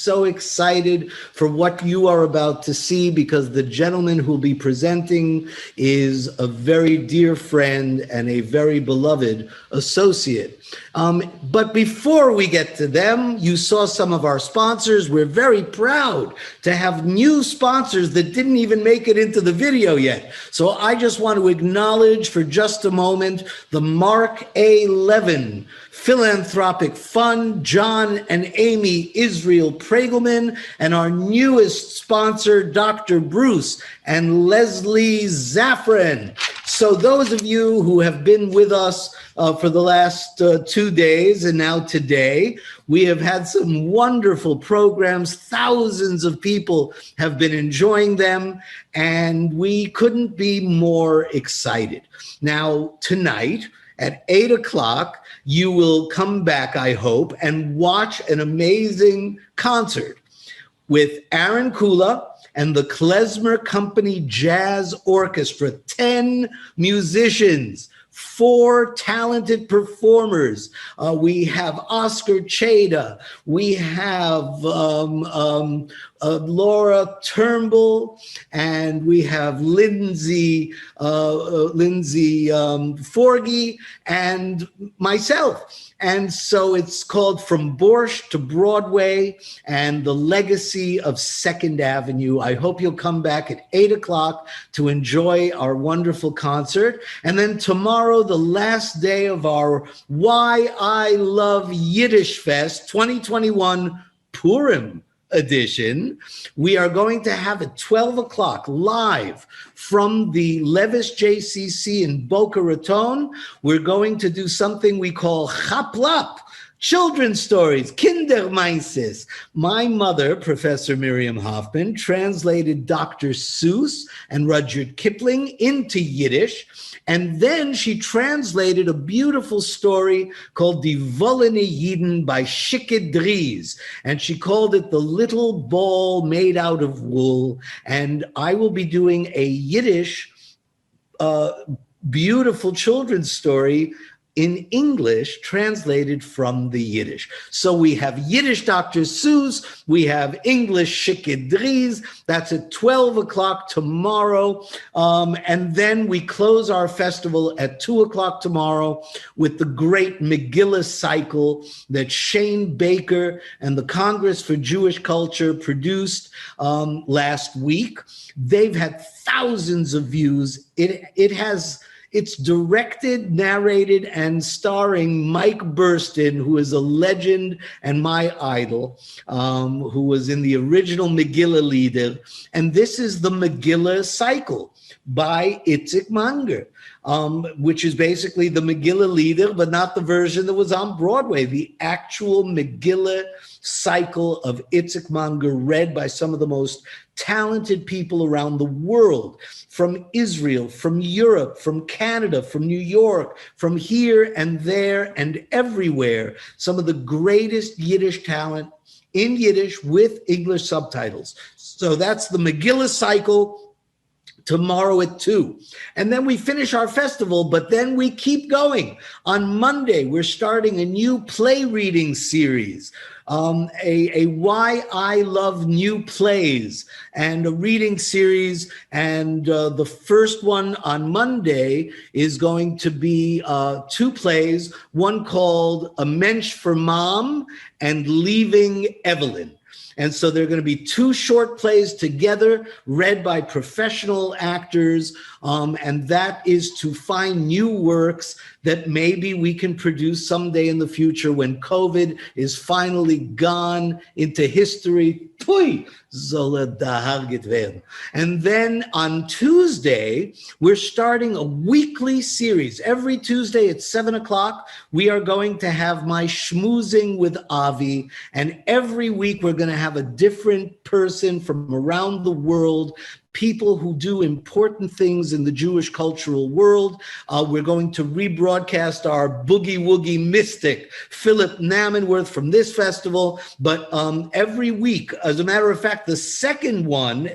so excited for what you are about to see, because the gentleman who will be presenting is a very dear friend and a very beloved associate. But before we get to them, you saw some of our sponsors. We're very proud to have new sponsors that didn't even make it into the video yet. So I just want to acknowledge for just a moment the Mark A. Levin Philanthropic Fund, John and Amy Israel Pregelman, and our newest sponsor, Dr. Bruce and Leslie Zaffron. So those of you who have been with us for the last 2 days and now today, we have had some wonderful programs. Thousands of people have been enjoying them, and we couldn't be more excited. Now, tonight at 8 o'clock, you will come back, I hope, and watch an amazing concert with Aaron Kula and the Klezmer Company Jazz Orchestra. 10 musicians, 4 talented performers. We have Oscar Cheda. We have Laura Turnbull, and we have Lindsay Forgy, and myself. And so it's called From Borscht to Broadway and the Legacy of 2nd Avenue. I hope you'll come back at 8 o'clock to enjoy our wonderful concert. And then tomorrow, the last day of our Why I Love Yiddish Fest 2021 Purim edition, we are going to have at 12 o'clock live from the Levis JCC in Boca Raton. We're going to do something we call Chaplap, children's stories, Kindermeises. My mother, Professor Miriam Hoffman, translated Dr. Seuss and Rudyard Kipling into Yiddish, and then she translated a beautiful story called Die Wollene Jiden by Schicke Dries, and she called it The Little Ball Made Out of Wool. And I will be doing a Yiddish beautiful children's story in English, translated from the Yiddish. So we have Yiddish Dr. Seuss, we have English Schicke Dries. That's at 12 o'clock tomorrow. And then we close our festival at 2 o'clock tomorrow with the great Megillah cycle that Shane Baker and the Congress for Jewish Culture produced last week. They've had thousands of views. It's directed, narrated, and starring Mike Burstyn, who is a legend and my idol, who was in the original Megillah leader. And this is the Megillah cycle by Itzik Manger, which is basically the Megillah leader, but not the version that was on Broadway, the actual Megillah cycle of Itzik Manger, read by some of the most talented people around the world, from Israel, from Europe, from Canada, from New York, from here and there and everywhere. Some of the greatest Yiddish talent in Yiddish with English subtitles. So that's the Megillah cycle tomorrow at 2. And then we finish our festival, but then we keep going. On Monday, we're starting a new play reading series, a Why I Love New Plays, and a reading series. And the first one on Monday is going to be 2 plays, one called A Mensch for Mom and Leaving Evelyn. And so there are going to be 2 short plays together, read by professional actors, and that is to find new works that maybe we can produce someday in the future when COVID is finally gone into history. Pui, soll da werden. And then on Tuesday, we're starting a weekly series. Every Tuesday at 7 o'clock, we are going to have my schmoozing with Avi. And every week, we're going to have a different person from around the world, people who do important things in the Jewish cultural world. We're going to rebroadcast our boogie woogie mystic, Philip Namenworth, from this festival. But every week, as a matter of fact, the second one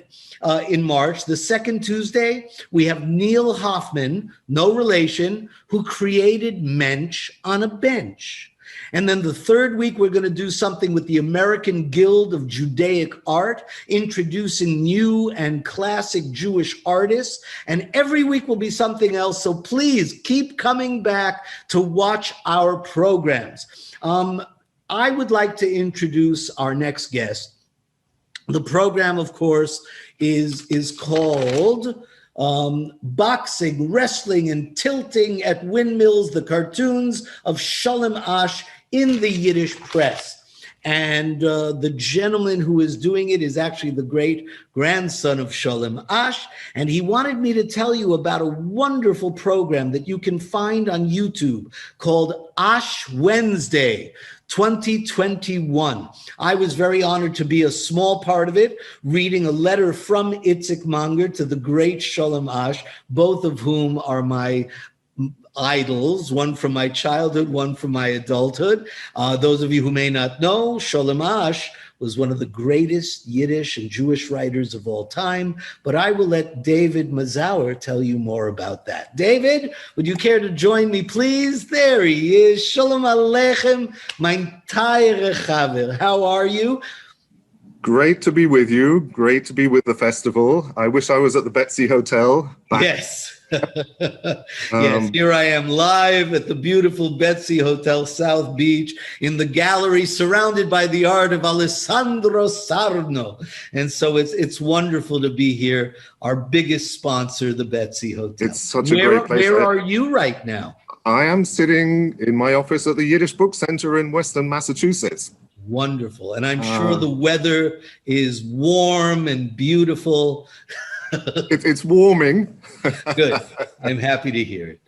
in March, the second Tuesday, we have Neil Hoffman, no relation, who created Mensch on a Bench. And then the third week, we're going to do something with the American Guild of Judaic Art, introducing new and classic Jewish artists. And every week will be something else. So please keep coming back to watch our programs. I would like to introduce our next guest. The program, of course, is called Boxing, Wrestling, and Tilting at Windmills, the cartoons of Sholem Asch in the Yiddish press. And the gentleman who is doing it is actually the great grandson of Sholem Asch. And he wanted me to tell you about a wonderful program that you can find on YouTube called Asch Wednesday 2021. I was very honored to be a small part of it, reading a letter from Itzik Manger to the great Sholem Asch, both of whom are my idols, one from my childhood, one from my adulthood. Those of you who may not know, Sholem Asch was one of the greatest Yiddish and Jewish writers of all time, but I will let David Mazauer tell you more about that. David, would you care to join me, please? There he is. Shalom Aleichem, mein teure Chaver. How are you? Great to be with you. Great to be with the festival. I wish I was at the Betsy Hotel. Yes. Yes, here I am live at the beautiful Betsy Hotel South Beach in the gallery surrounded by the art of Alessandro Sarno. And so it's wonderful to be here, our biggest sponsor, the Betsy Hotel. It's such a great place. Where are you right now? I am sitting in my office at the Yiddish Book Center in Western Massachusetts. Wonderful. And I'm sure the weather is warm and beautiful. It's warming. Good. I'm happy to hear it.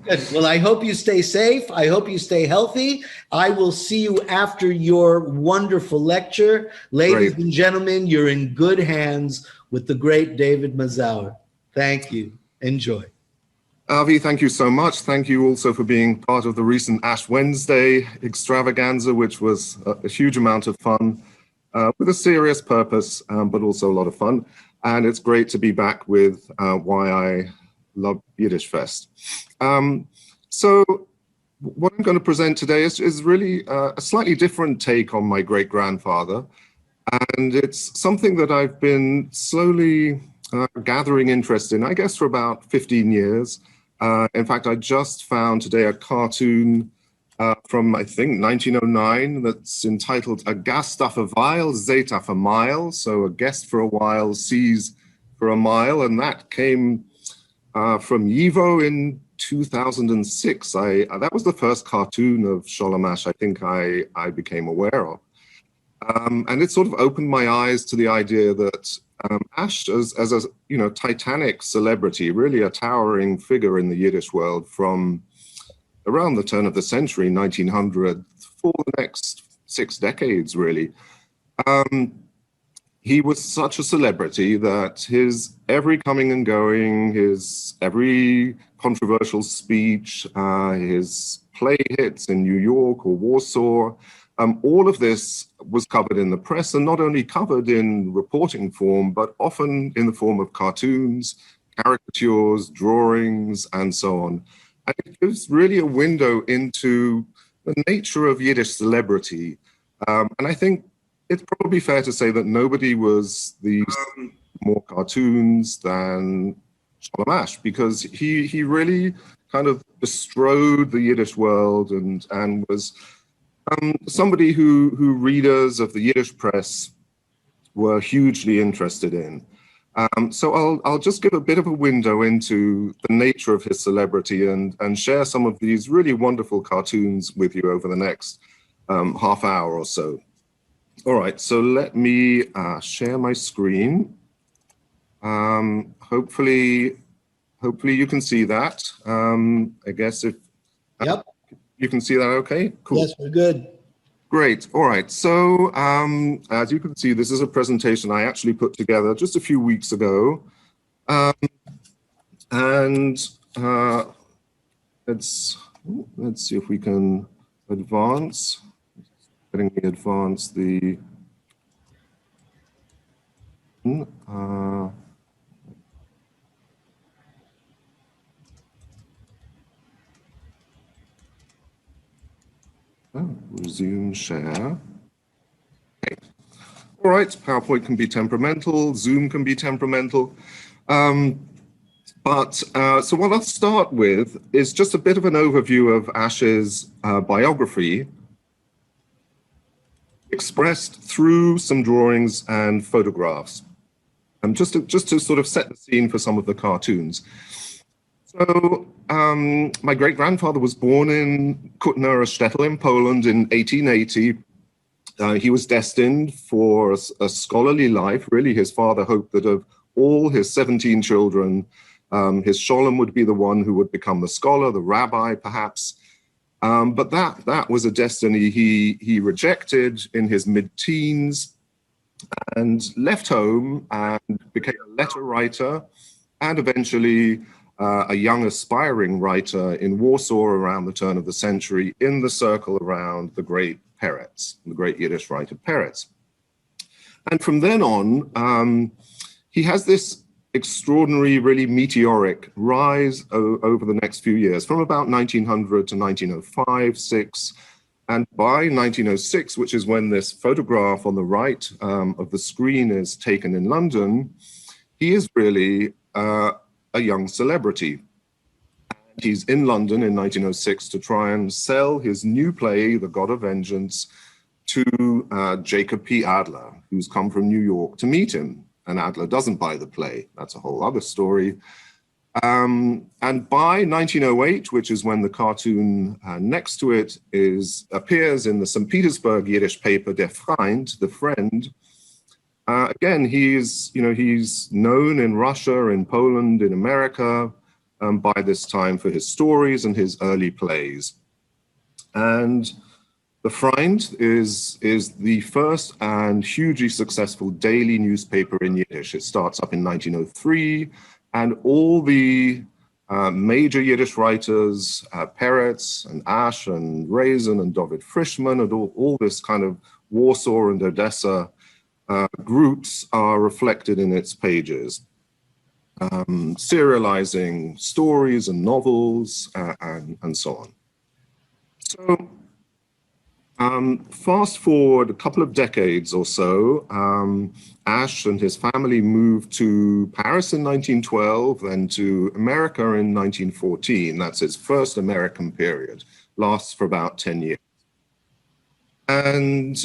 Good. Well, I hope you stay safe. I hope you stay healthy. I will see you after your wonderful lecture. Ladies and gentlemen, you're in good hands with the great David Mazauer. Thank you. Enjoy. Avi, thank you so much. Thank you also for being part of the recent Ash Wednesday extravaganza, which was a huge amount of fun with a serious purpose, but also a lot of fun. And it's great to be back with Why I Love Yiddish Fest. So what I'm going to present today is really a slightly different take on my great-grandfather. And it's something that I've been slowly gathering interest in, I guess, for about 15 years. In fact, I just found today a cartoon from, I think, 1909 that's entitled A Gast auf a Weile, Seht auf a Mile. So a guest for a while sees for a mile. And that came from Yivo in 2006. That was the first cartoon of Sholem Asch I think I became aware of. And it sort of opened my eyes to the idea that Asch, as a titanic celebrity, really a towering figure in the Yiddish world from around the turn of the century, 1900, for the next 6 decades, really. He was such a celebrity that his every coming and going, his every controversial speech, his play hits in New York or Warsaw, all of this was covered in the press, and not only covered in reporting form, but often in the form of cartoons, caricatures, drawings, and so on. And it gives really a window into the nature of Yiddish celebrity. And I think it's probably fair to say that nobody was more cartoons than Sholem Asch, because he really kind of bestrode the Yiddish world and was somebody who readers of the Yiddish press were hugely interested in. So I'll just give a bit of a window into the nature of his celebrity and share some of these really wonderful cartoons with you over the next half hour or so. All right, so let me share my screen. Hopefully you can see that. I guess if Yep. You can see that okay? Cool. Yes, we're good. Great. All right. So as you can see, this is a presentation I actually put together just a few weeks ago. Let's see if we can advance. Letting me advance the oh. resume share. Okay. All right, PowerPoint can be temperamental, Zoom can be temperamental. So what I'll start with is just a bit of an overview of Asch's biography, expressed through some drawings and photographs, just to sort of set the scene for some of the cartoons. So my great-grandfather was born in Kutner, a shtetl in Poland in 1880. He was destined for a scholarly life. Really, his father hoped that of all his 17 children, his Sholem would be the one who would become the scholar, the rabbi, perhaps. But that was a destiny he rejected in his mid-teens and left home and became a letter writer and eventually a young aspiring writer in Warsaw around the turn of the century in the circle around the great Peretz, the great Yiddish writer Peretz. And from then on, he has this extraordinary, really meteoric rise over the next few years, from about 1900 to 1905, 6. And by 1906, which is when this photograph on the right of the screen is taken in London, he is really a young celebrity. And he's in London in 1906 to try and sell his new play, The God of Vengeance, to Jacob P. Adler, who's come from New York to meet him. And Adler doesn't buy the play. That's a whole other story. And by 1908, which is when the cartoon next to it appears in the St. Petersburg Yiddish paper Der Freund, the Friend. Again, he's known in Russia, in Poland, in America by this time for his stories and his early plays. And the Freund is the first and hugely successful daily newspaper in Yiddish. It starts up in 1903, and all the major Yiddish writers, Peretz and Asch and Raisin and David Frishman, and all this kind of Warsaw and Odessa groups are reflected in its pages, serializing stories and novels and so on. So fast forward a couple of decades or so, Asch and his family moved to Paris in 1912, then to America in 1914. That's his first American period, lasts for about 10 years. And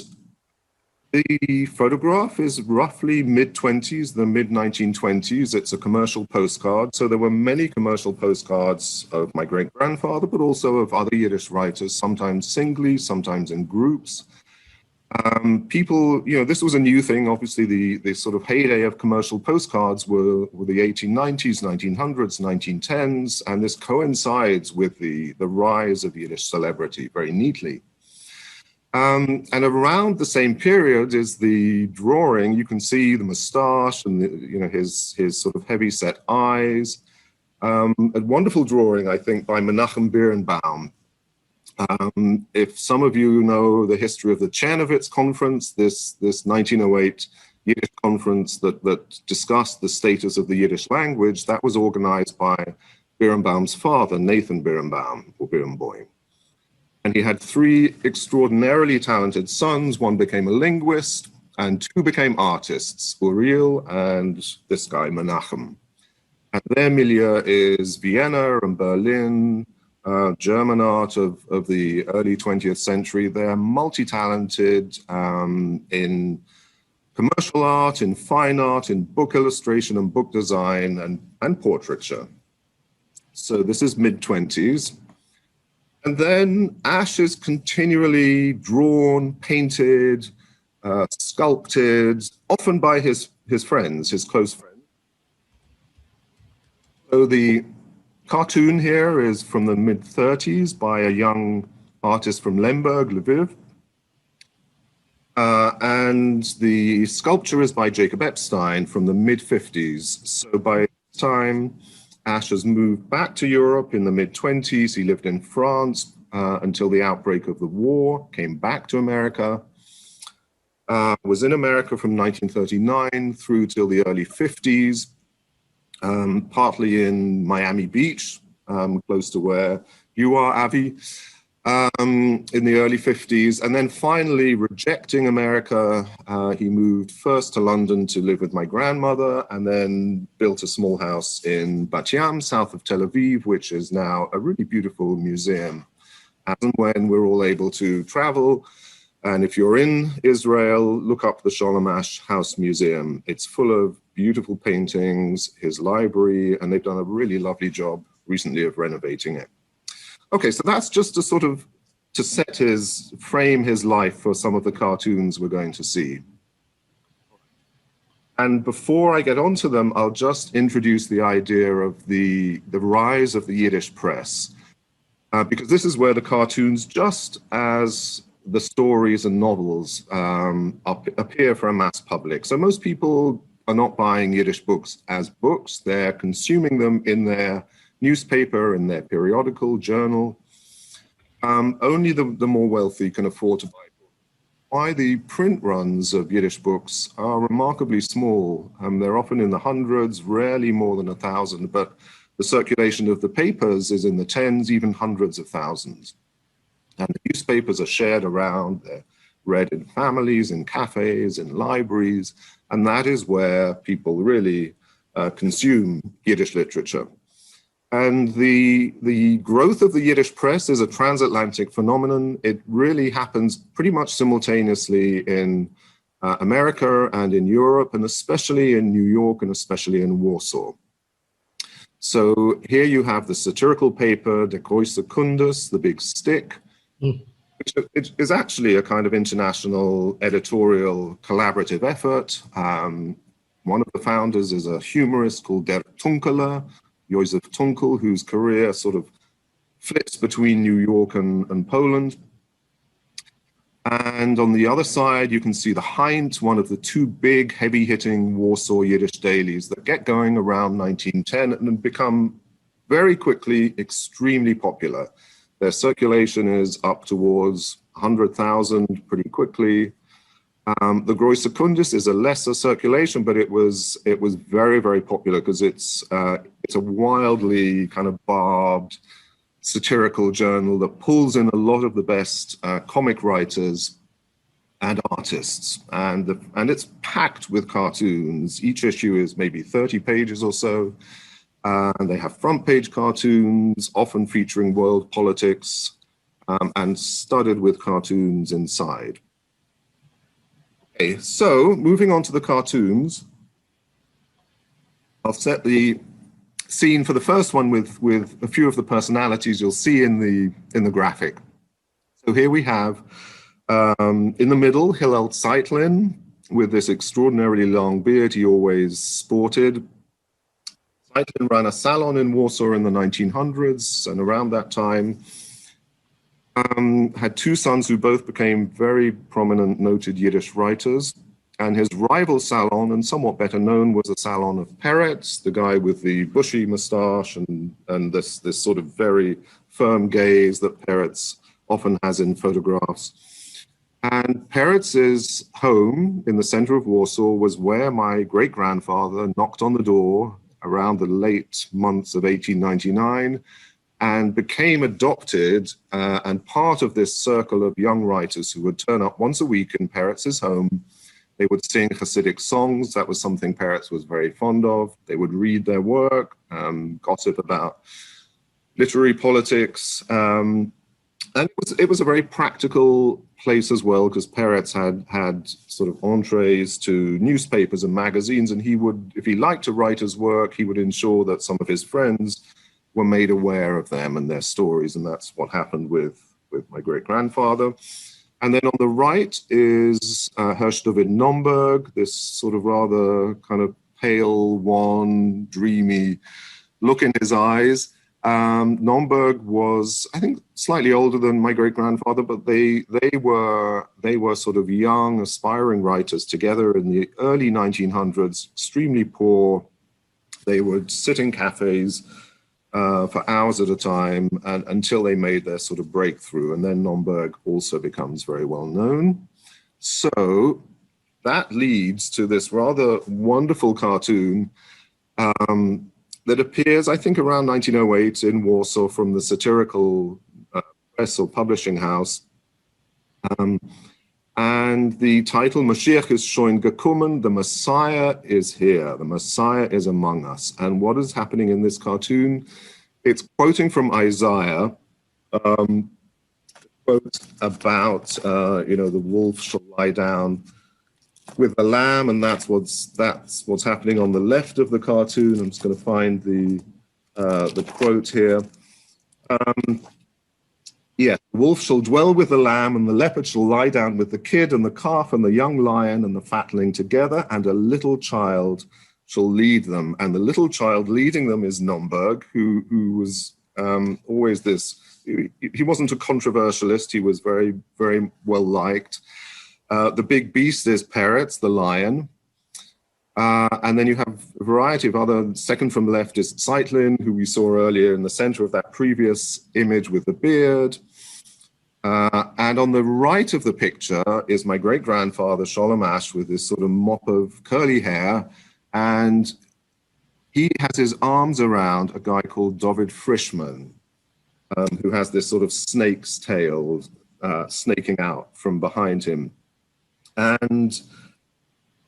the photograph is roughly mid-20s, the mid-1920s. It's a commercial postcard. So there were many commercial postcards of my great-grandfather, but also of other Yiddish writers, sometimes singly, sometimes in groups. People, this was a new thing. Obviously, the sort of heyday of commercial postcards were the 1890s, 1900s, 1910s, and this coincides with the rise of Yiddish celebrity very neatly. And around the same period is the drawing. You can see the mustache and his sort of heavy-set eyes. A wonderful drawing, I think, by Menachem Birnbaum. If some of you know the history of the Chernovitz Conference, this 1908 Yiddish conference that discussed the status of the Yiddish language, that was organized by Birnbaum's father, Nathan Birnbaum, or Birnbaum. And he had 3 extraordinarily talented sons. One became a linguist, and 2 became artists, Uriel and this guy, Menachem. And their milieu is Vienna and Berlin, German art of the early 20th century. They're multi-talented in commercial art, in fine art, in book illustration and book design and portraiture. So this is mid-20s. And then Asch is continually drawn, painted, sculpted, often by his friends, his close friends. So the cartoon here is from the mid-30s by a young artist from Lemberg, Lviv. And the sculpture is by Jacob Epstein from the mid-50s. So by this time, Asch has moved back to Europe in the mid-20s. He lived in France until the outbreak of the war, came back to America, was in America from 1939 through till the early 50s, partly in Miami Beach, close to where you are, Avi, in the early 50s. And then finally, rejecting America, he moved first to London to live with my grandmother, and then built a small house in Bat Yam, south of Tel Aviv, which is now a really beautiful museum. As and when we're all able to travel, and if you're in Israel, look up the Sholem Asch House Museum. It's full of beautiful paintings, his library, and they've done a really lovely job recently of renovating it. Okay, so that's just to sort of frame his life for some of the cartoons we're going to see. And before I get onto them, I'll just introduce the idea of the rise of the Yiddish press, because this is where the cartoons, just as the stories and novels, appear for a mass public. So most people are not buying Yiddish books as books, they're consuming them in their newspaper, in their periodical, journal. Only the more wealthy can afford to buy books. Why the print runs of Yiddish books are remarkably small. They're often in the hundreds, rarely more than 1,000, but the circulation of the papers is in the tens, even hundreds of thousands. And the newspapers are shared around, they're read in families, in cafes, in libraries, and that is where people really consume Yiddish literature. And the growth of the Yiddish press is a transatlantic phenomenon. It really happens pretty much simultaneously in America and in Europe, and especially in New York and especially in Warsaw. So here you have the satirical paper, Der große Kundus, the big stick, which is actually a kind of international editorial collaborative effort. One of the founders is a humorist called Der Tunkeler, Josef Tunkel, whose career sort of flips between New York and Poland. And on the other side, you can see the Heint, one of the two big, heavy-hitting Warsaw Yiddish dailies that get going around 1910 and become very quickly extremely popular. Their circulation is up towards 100,000 pretty quickly. The große Kundus is a lesser circulation, but it was very, very popular because it's a wildly kind of barbed satirical journal that pulls in a lot of the best comic writers and artists, and it's packed with cartoons. Each issue is maybe 30 pages or so, and they have front page cartoons, often featuring world politics, and studded with cartoons inside. Okay, so moving on to the cartoons, I'll set the scene for the first one with a few of the personalities you'll see in the graphic. So here we have, in the middle, Hillel Zeitlin, with this extraordinarily long beard he always sported. Zeitlin ran a salon in Warsaw in the 1900s, and around that time, had two sons who both became very prominent, noted Yiddish writers. And his rival salon, and somewhat better known, was a salon of Peretz, the guy with the bushy mustache and this sort of very firm gaze that Peretz often has in photographs. And Peretz's home in the center of Warsaw was where my great-grandfather knocked on the door around the late months of 1899 and became adopted and part of this circle of young writers who would turn up once a week in Peretz's home. They would sing Hasidic songs. That was something Peretz was very fond of. They would read their work, gossip about literary politics. And it was a very practical place as well, because Peretz had sort of entrees to newspapers and magazines, and he would, if he liked a writer's work, he would ensure that some of his friends were made aware of them and their stories, and that's what happened with my great-grandfather. And then on the right is Herschel Nomberg, this sort of rather kind of pale, wan, dreamy look in his eyes. Nomberg was, I think, slightly older than my great-grandfather, but they were sort of young, aspiring writers together in the early 1900s, extremely poor. They would sit in cafes for hours at a time and until they made their sort of breakthrough. And then Nomberg also becomes very well known. So that leads to this rather wonderful cartoon that appears, I think, around 1908 in Warsaw from the satirical press or publishing house. And the title, Mashiach ist schon gekommen, the Messiah is here, the Messiah is among us. And what is happening in this cartoon? It's quoting from Isaiah, quote about, the wolf shall lie down with the lamb, and that's what's happening on the left of the cartoon. I'm just going to find the quote here. The wolf shall dwell with the lamb, and the leopard shall lie down with the kid and the calf and the young lion and the fatling together, and a little child shall lead them. And the little child leading them is Nomberg, who was always this. He wasn't a controversialist. He was very, very well liked. The big beast is Peretz, the lion. And then you have a variety of other, second from left is Zeitlin, who we saw earlier in the center of that previous image with the beard. And on the right of the picture is my great-grandfather, Sholem Asch, with this sort of mop of curly hair. And he has his arms around a guy called David Frishman, who has this sort of snake's tail snaking out from behind him. And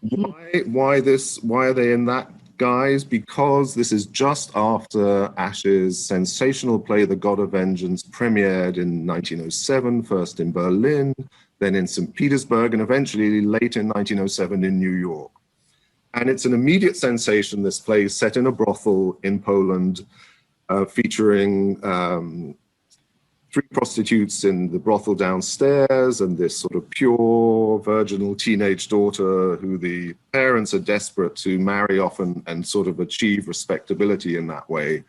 why are they in that guise? Because this is just after Asch's sensational play, The God of Vengeance, premiered in 1907, first in Berlin, then in St. Petersburg, and eventually late in 1907 in New York. And it's an immediate sensation. This play is set in a brothel in Poland, featuring 3 prostitutes in the brothel downstairs and this sort of pure virginal teenage daughter who the parents are desperate to marry off and sort of achieve respectability in that way.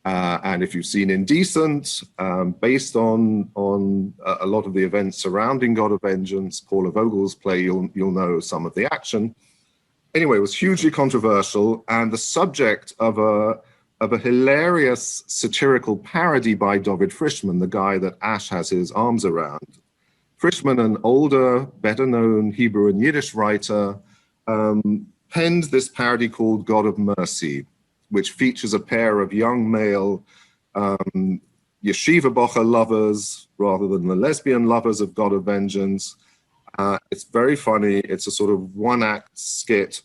And if you've seen Indecent, based on a lot of the events surrounding God of Vengeance, Paula Vogel's play, you'll know some of the action. Anyway, it was hugely controversial, and the subject of a hilarious satirical parody by David Frishman, the guy that Asch has his arms around. Frishman, an older, better-known Hebrew and Yiddish writer, penned this parody called God of Mercy, which features a pair of young male yeshiva bocher lovers rather than the lesbian lovers of God of Vengeance. It's very funny. It's a sort of one-act skit.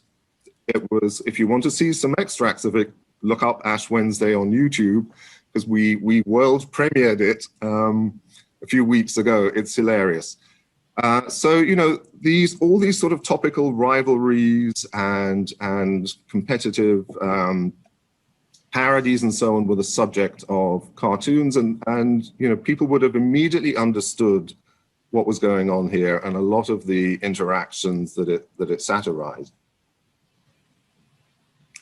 It was, if you want to see some extracts of it, look up Ash Wednesday on YouTube, because we world premiered it a few weeks ago. It's hilarious. So, all these sort of topical rivalries and competitive parodies and so on were the subject of cartoons, and people would have immediately understood what was going on here and a lot of the interactions that it satirized.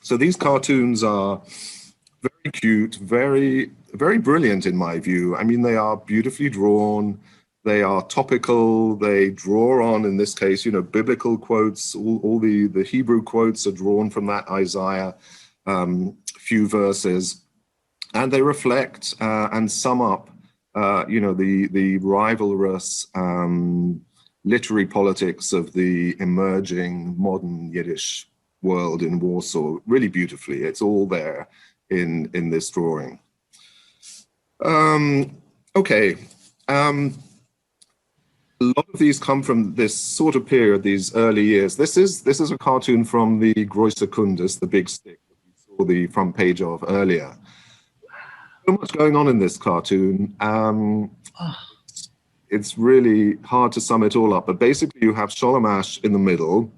So these cartoons are very cute, very, very brilliant in my view. I mean, they are beautifully drawn, they are topical, they draw on, in this case, biblical quotes. All the Hebrew quotes are drawn from that Isaiah few verses, and they reflect and sum up the rivalrous literary politics of the emerging modern Yiddish world in Warsaw really beautifully. It's all there in this drawing. Okay. A lot of these come from this sort of period, these early years. This is a cartoon from the Große Kundus, the big stick that we saw the front page of earlier. So much going on in this cartoon. It's really hard to sum it all up, but basically you have Sholem Asch in the middle,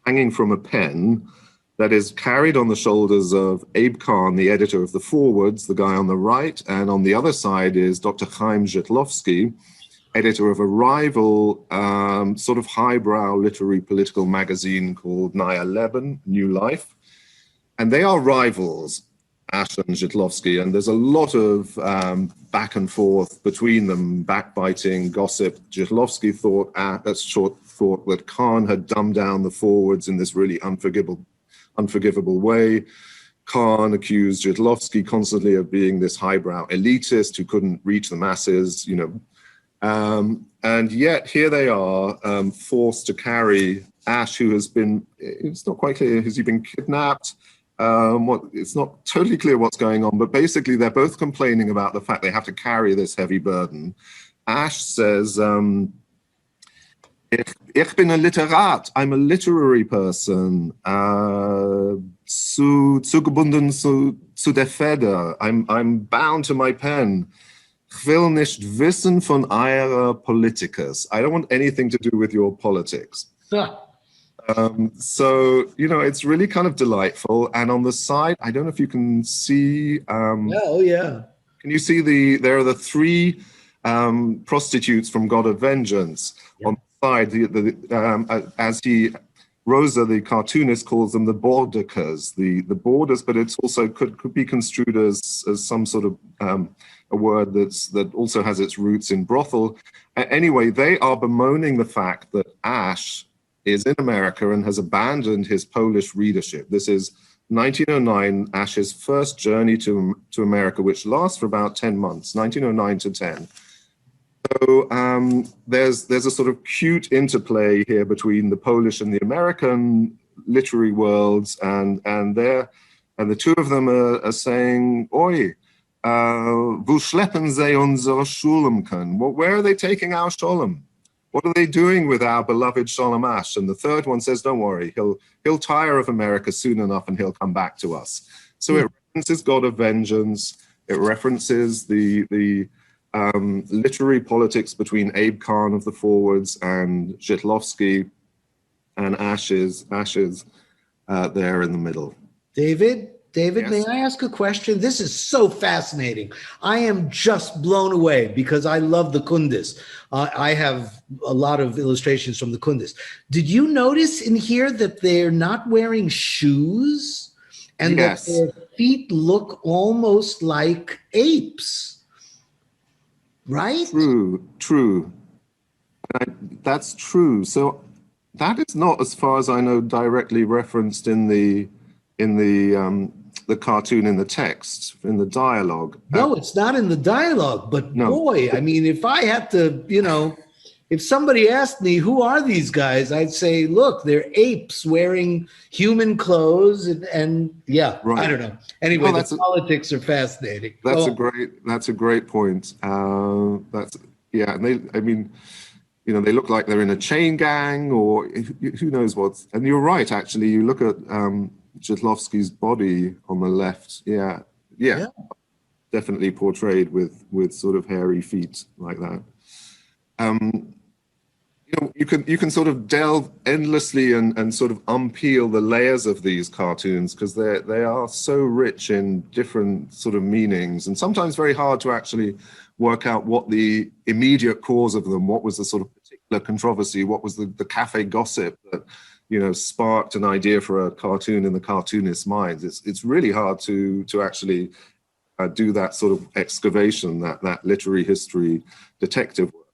hanging from a pen that is carried on the shoulders of Abe Kahn, the editor of the Forwards, the guy on the right, and on the other side is Dr. Chaim Żytlowski, editor of a rival sort of highbrow literary political magazine called Naya Leben, New Life. And they are rivals, Asch and Żytlowski, and there's a lot of back and forth between them, backbiting, gossip. Żytlowski thought that Kahn had dumbed down the Forwards in this really unforgivable way. Kahn accused Żytlowski constantly of being this highbrow elitist who couldn't reach the masses, and yet here they are, forced to carry Asch, who has been, it's not quite clear, has he been kidnapped? It's not totally clear what's going on, but basically they're both complaining about the fact they have to carry this heavy burden. Asch says, Ich bin ein Literat, I'm a literary person, zugebunden zu der Feder, I'm bound to my pen. Ich will nicht wissen von eurer Politikers. I don't want anything to do with your politics. So, you know, it's really kind of delightful. And on the side, I don't know if you can see. Yeah. Can you see there are the three prostitutes from God of Vengeance on the side, as Rosa, the cartoonist, calls them the borders, the borders, but it's also could be construed as some sort of a word that also has its roots in brothel. Anyway, they are bemoaning the fact that Asch is in America and has abandoned his Polish readership. This is 1909, Asch's first journey to America, which lasts for about 10 months, 1909 to 10. So there's a sort of cute interplay here between the Polish and the American literary worlds, and the two of them are saying, "Oi, wo schleppen sie unser Sholem? Where are they taking our Sholem? What are they doing with our beloved Sholem Asch?" And the third one says, "Don't worry, he'll tire of America soon enough, and he'll come back to us." So it references God of Vengeance. It references the literary politics between Abe Khan of the Forwards and Zhitlowsky, and Asch is there in the middle. David, Yes. May I ask a question? This is so fascinating. I am just blown away because I love the Kundis. I have a lot of illustrations from the Kundis. Did you notice in here that they're not wearing shoes and Yes. that their feet look almost like apes? Right? True. That's true. So that is not, as far as I know, directly referenced in the cartoon, in the text, in the dialogue. No, it's not in the dialogue, but No. boy, I mean, if I had to, if somebody asked me, who are these guys? I'd say, look, they're apes wearing human clothes and yeah, right. I don't know. Anyway, the politics are fascinating. That's a great point. And they look like they're in a chain gang or who knows what. And you're right, actually, you look at Zhitlowsky's body on the left. Yeah. Definitely portrayed with sort of hairy feet like that. You can sort of delve endlessly and sort of unpeel the layers of these cartoons because they are so rich in different sort of meanings, and sometimes very hard to actually work out what the immediate cause of them, what was the sort of particular controversy, what was the cafe gossip that sparked an idea for a cartoon in the cartoonist's minds. It's really hard to actually do that sort of excavation, that literary history detective work.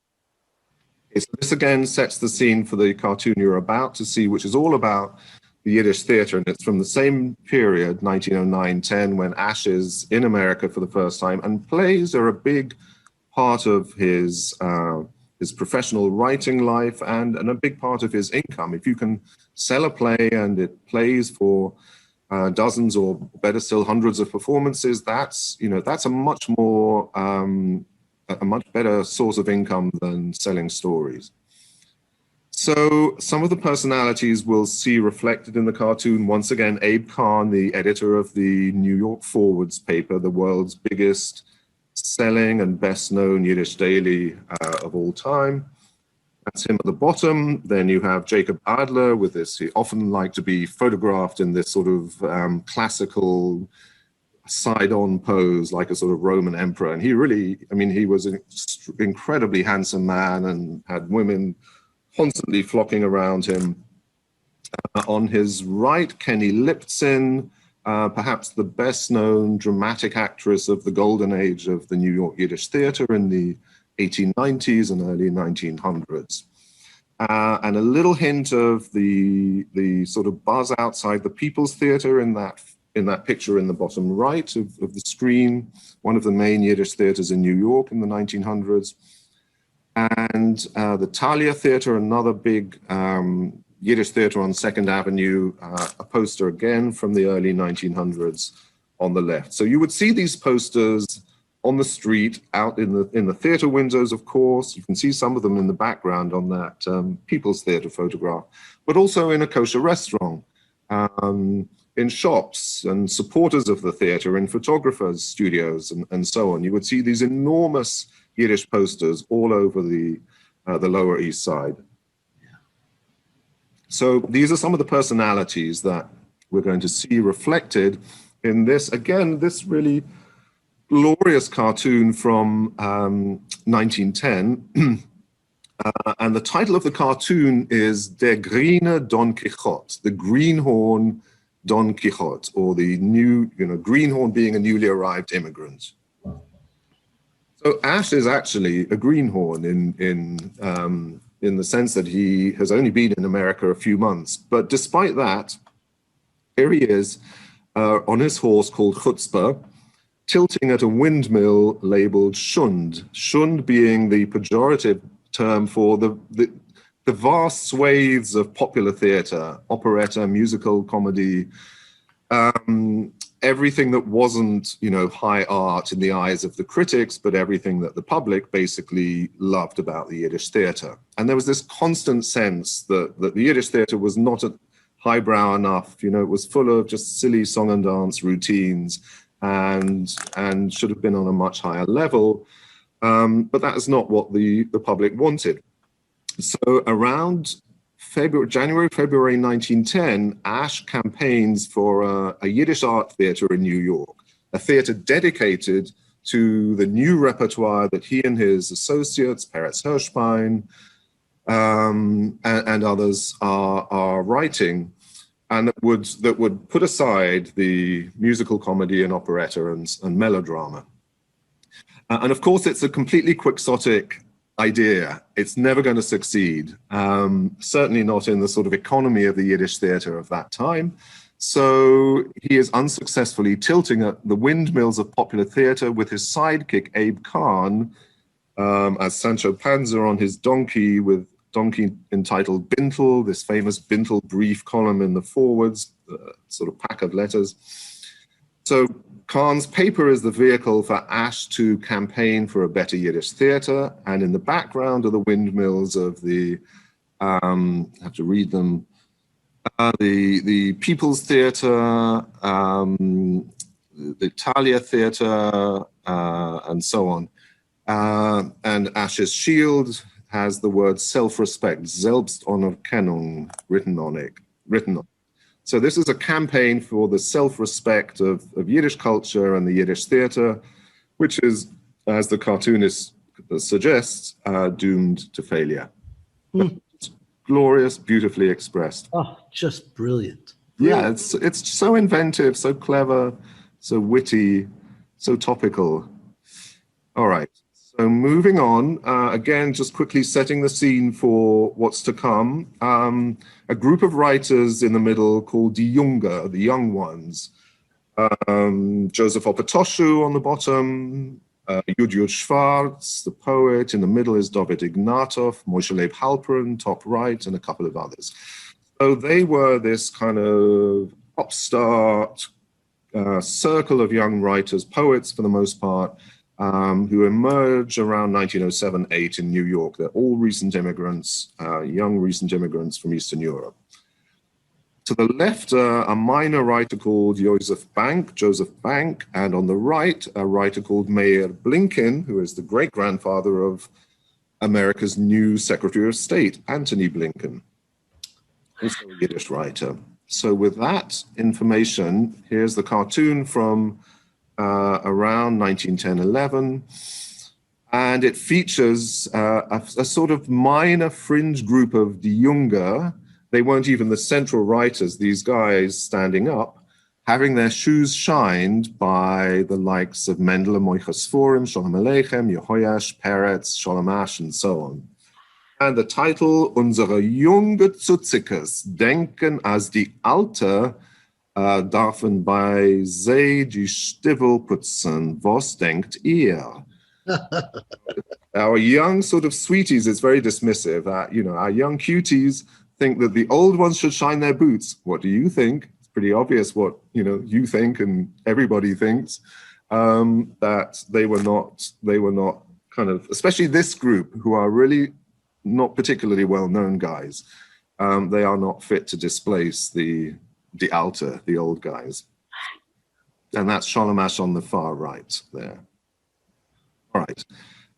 So this again sets the scene for the cartoon you're about to see, which is all about the Yiddish theater, and it's from the same period, 1909-10, when Asch is in America for the first time, and plays are a big part of his professional writing life and a big part of his income. If you can sell a play and it plays for dozens or better still hundreds of performances, that's a much more a much better source of income than selling stories. So some of the personalities we'll see reflected in the cartoon. Once again, Abe Khan, the editor of the New York Forwards paper, the world's biggest selling and best known Yiddish daily of all time. That's him at the bottom. Then you have Jacob Adler with this. He often liked to be photographed in this sort of classical side-on pose, like a sort of Roman emperor. And he was an incredibly handsome man and had women constantly flocking around him. On his right, Kenny Lipton, perhaps the best-known dramatic actress of the golden age of the New York Yiddish theater in the 1890s and early 1900s. And a little hint of the sort of buzz outside the People's Theater in that picture in the bottom right of the screen, one of the main Yiddish theaters in New York in the 1900s. And the Thalia Theater, another big Yiddish theater on 2nd Avenue, a poster again from the early 1900s on the left. So you would see these posters on the street, out in the theater windows, of course. You can see some of them in the background on that People's Theater photograph, but also in a kosher restaurant, in shops and supporters of the theater, in photographers' studios, and so on. You would see these enormous Yiddish posters all over the Lower East Side. So these are some of the personalities that we're going to see reflected in this, again, this really glorious cartoon from 1910. And the title of the cartoon is Der Grüne Don Quixote, the Greenhorn Don Quixote, or the new, Greenhorn being a newly arrived immigrant. So Asch is actually a greenhorn in the sense that he has only been in America a few months. But despite that, here he is on his horse called Chutzpah, tilting at a windmill labeled Schund, Schund being the pejorative term for the vast swathes of popular theater, operetta, musical comedy, everything that wasn't, high art in the eyes of the critics, but everything that the public basically loved about the Yiddish theater. And there was this constant sense that the Yiddish theater was not highbrow enough, it was full of just silly song and dance routines and should have been on a much higher level. But that is not what the public wanted. So around January, February 1910, Asch campaigns for a Yiddish art theater in New York, a theater dedicated to the new repertoire that he and his associates, Peretz Hirschbein, and others are writing, and that would put aside the musical comedy and operetta and melodrama. And of course, it's a completely quixotic idea. It's never going to succeed, certainly not in the sort of economy of the Yiddish theater of that time. So he is unsuccessfully tilting at the windmills of popular theater with his sidekick, Abe Kahn, as Sancho Panza on his donkey entitled Bintel, this famous Bintel brief column in the forwards, sort of pack of letters. So Kahn's paper is the vehicle for Asch to campaign for a better Yiddish theater, and in the background are the windmills of the, I have to read them, the People's Theater, the Italia Theater, and so on. And Asch's shield has the word self-respect, Selbstanerkennung, written on it. So this is a campaign for the self-respect of Yiddish culture and the Yiddish theater, which is, as the cartoonist suggests, doomed to failure. It's glorious, beautifully expressed. Oh, just brilliant. Yeah, it's so inventive, so clever, so witty, so topical. All right. So moving on, again, just quickly setting the scene for what's to come. A group of writers in the middle called Die Junge, the young ones. Joseph Opatoshu on the bottom, Yud Schwartz, the poet. In the middle is David Ignatov, Moshe Leib Halperin, top right, and a couple of others. So they were this kind of upstart circle of young writers, poets for the most part, who emerge around 1907-8 in New York. They're all recent immigrants, young recent immigrants from Eastern Europe. To the left, a minor writer called Joseph Bank, and on the right, a writer called Meir Blinken, who is the great-grandfather of America's new Secretary of State, Antony Blinken, also a Yiddish writer. So with that information, here's the cartoon from around 1910-11, and it features a sort of minor fringe group of Die Junge. They weren't even the central writers, these guys standing up, having their shoes shined by the likes of Mendel and Moiches Forum, Sholem Aleichem, Yehoyash, Peretz, Sholem Asch, and so on. And the title, Unsere junge Zutzikes denken als die Alte, darfen bei sie die Stiefel putzen. Was denkt ihr? Our young sort of sweeties is very dismissive. Our young cuties think that the old ones should shine their boots. What do you think? It's pretty obvious what you think and everybody thinks. that they were not kind of, especially this group who are really not particularly well-known guys. They are not fit to displace the alter, the old guys. And that's Sholem Asch on the far right there. All right.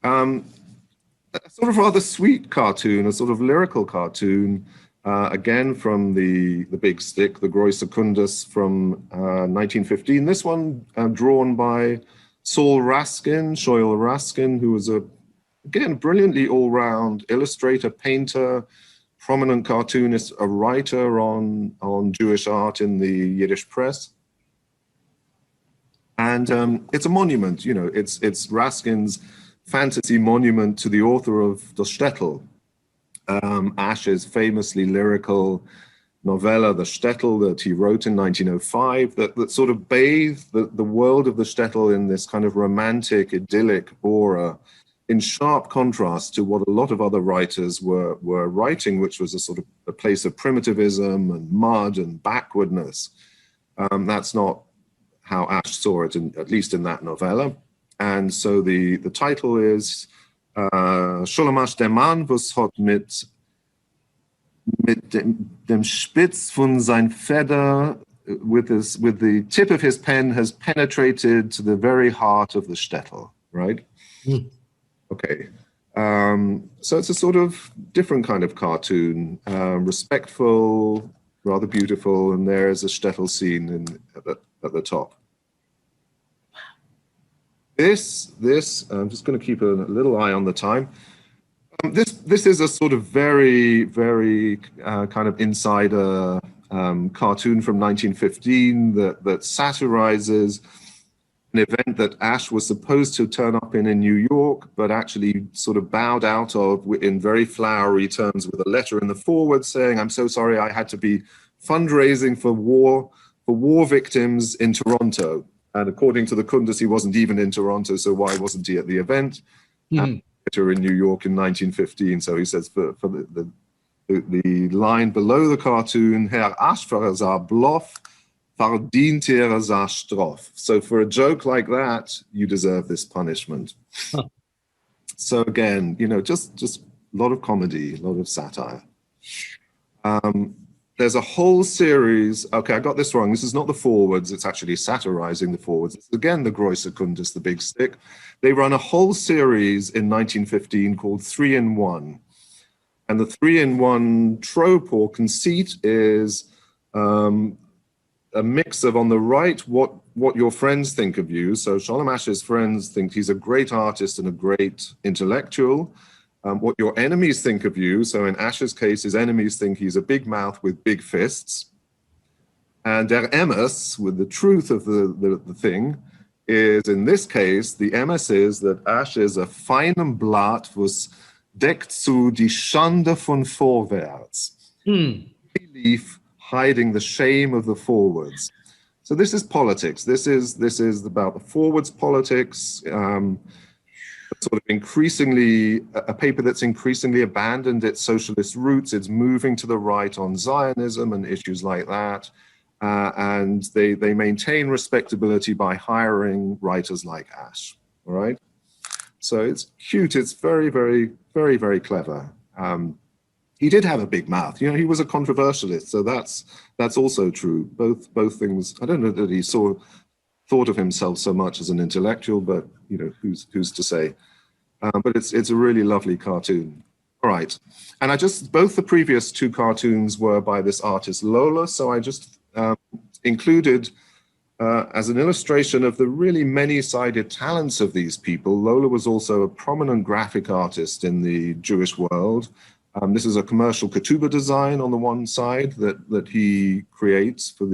A sort of rather sweet cartoon, a sort of lyrical cartoon, again from the Big Stick, the Große Kundus from 1915. This one drawn by Shoel Raskin, who was again, brilliantly all-round illustrator, painter, prominent cartoonist, a writer on Jewish art in the Yiddish press. And it's a monument, you know, it's Raskin's fantasy monument to the author of the Shtetl, Asch's famously lyrical novella, the Shtetl, that he wrote in 1905, that sort of bathed the world of the Shtetl in this kind of romantic, idyllic aura, in sharp contrast to what a lot of other writers were writing, which was a sort of a place of primitivism and mud and backwardness. That's not how Asch saw it, at least in that novella. And so the title is Sholem Asch der Mann, was hat mit dem Spitz von sein Feder, with the tip of his pen, has penetrated to the very heart of the Shtetl, right? Mm. Okay. So it's a sort of different kind of cartoon, respectful, rather beautiful, and there is a Shtetl scene at the top. This I'm just going to keep a little eye on the time. This is a sort of very, very kind of insider cartoon from 1915 that satirizes an event that Asch was supposed to turn up in New York, but actually sort of bowed out of in very flowery terms with a letter in the foreword saying, "I'm so sorry, I had to be fundraising for war victims in Toronto." And according to the Kundus, he wasn't even in Toronto, so why wasn't he at the event? In New York in 1915. So he says for the line below the cartoon, Herr Asch für sein Bluff verdient sein Straf. So for a joke like that, you deserve this punishment. Huh. So again, you know, just a lot of comedy, a lot of satire. There's a whole series. Okay, I got this wrong. This is not the forewords. It's actually satirizing the forewords. It's again the Große Kundus, the Big Stick. They run a whole series in 1915 called 3-in-1. And the 3-in-1 trope or conceit is a mix of, on the right, what your friends think of you. So Sholem Asch's friends think he's a great artist and a great intellectual. What your enemies think of you. So in Asch's case, his enemies think he's a big mouth with big fists. And der Emes, with the truth of the thing, is in this case, the Emes is that Asch is a feinem Blatt, was deckt zu die Schande von vorwärts. Leaf hiding the shame of the forwards. So this is politics. This is about the forwards politics. Sort of increasingly, a paper that's increasingly abandoned its socialist roots. It's moving to the right on Zionism and issues like that. And they maintain respectability by hiring writers like Asch, all right? So it's cute, it's very, very, very, very clever. He did have a big mouth, you know, he was a controversialist, so that's also true. Both things, I don't know that he thought of himself so much as an intellectual, but you know, who's to say? But it's a really lovely cartoon. All right, and both the previous two cartoons were by this artist Lola, so I just included as an illustration of the really many-sided talents of these people. Lola was also a prominent graphic artist in the Jewish world. This is a commercial ketubah design on the one side that he creates for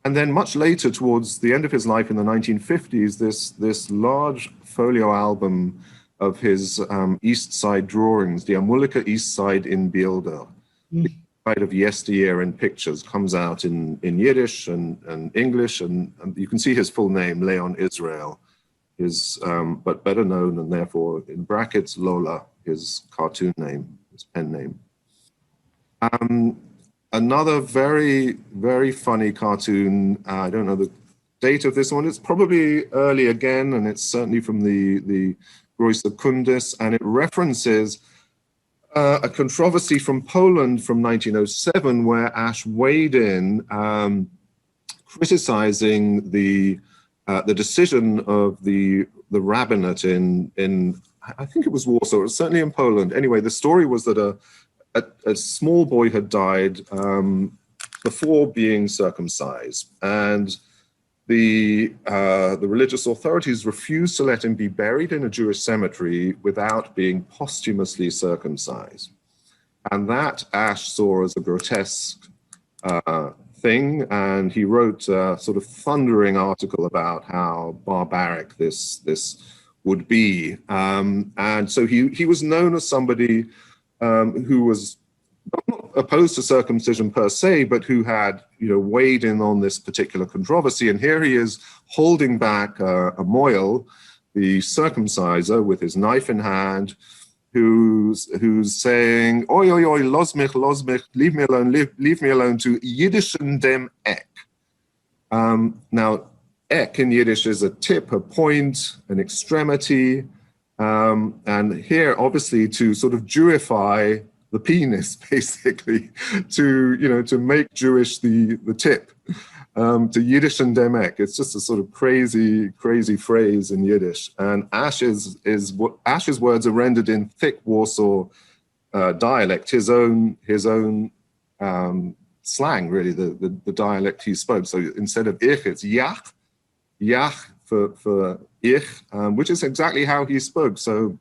and then much later, towards the end of his life in the 1950s, this large folio album of his East Side drawings, the Amulika East Side in Bilder, the side of yesteryear in pictures, comes out in Yiddish and English, and you can see his full name, Leon Israel, but better known, and therefore in brackets, Lola, his cartoon name, his pen name. Another very, very funny cartoon, I don't know the date of this one. It's probably early again, and it's certainly from the Große Kundis, and it references a controversy from Poland from 1907, where Asch weighed in, criticizing the decision of the rabbinate in I think it was Warsaw, it was certainly in Poland. Anyway, the story was that a small boy had died before being circumcised, and the religious authorities refused to let him be buried in a Jewish cemetery without being posthumously circumcised. And that Asch saw as a grotesque thing, and he wrote a sort of thundering article about how barbaric this would be. And so he was known as somebody who was not opposed to circumcision per se, but who had, weighed in on this particular controversy. And here he is holding back a moil, the circumciser, with his knife in hand, who's saying, "Oi, oi, oi, los mich, leave me alone to Yiddischen dem Eck." Now, Eck in Yiddish is a tip, a point, an extremity, and here, obviously, to sort of Jewify the penis, basically, to make Jewish the tip, to Yiddischen dem Eck. It's just a sort of crazy phrase in Yiddish. And Asch's words are rendered in thick Warsaw dialect, his own slang, really, the dialect he spoke. So instead of ich, it's yach for ich, which is exactly how he spoke. So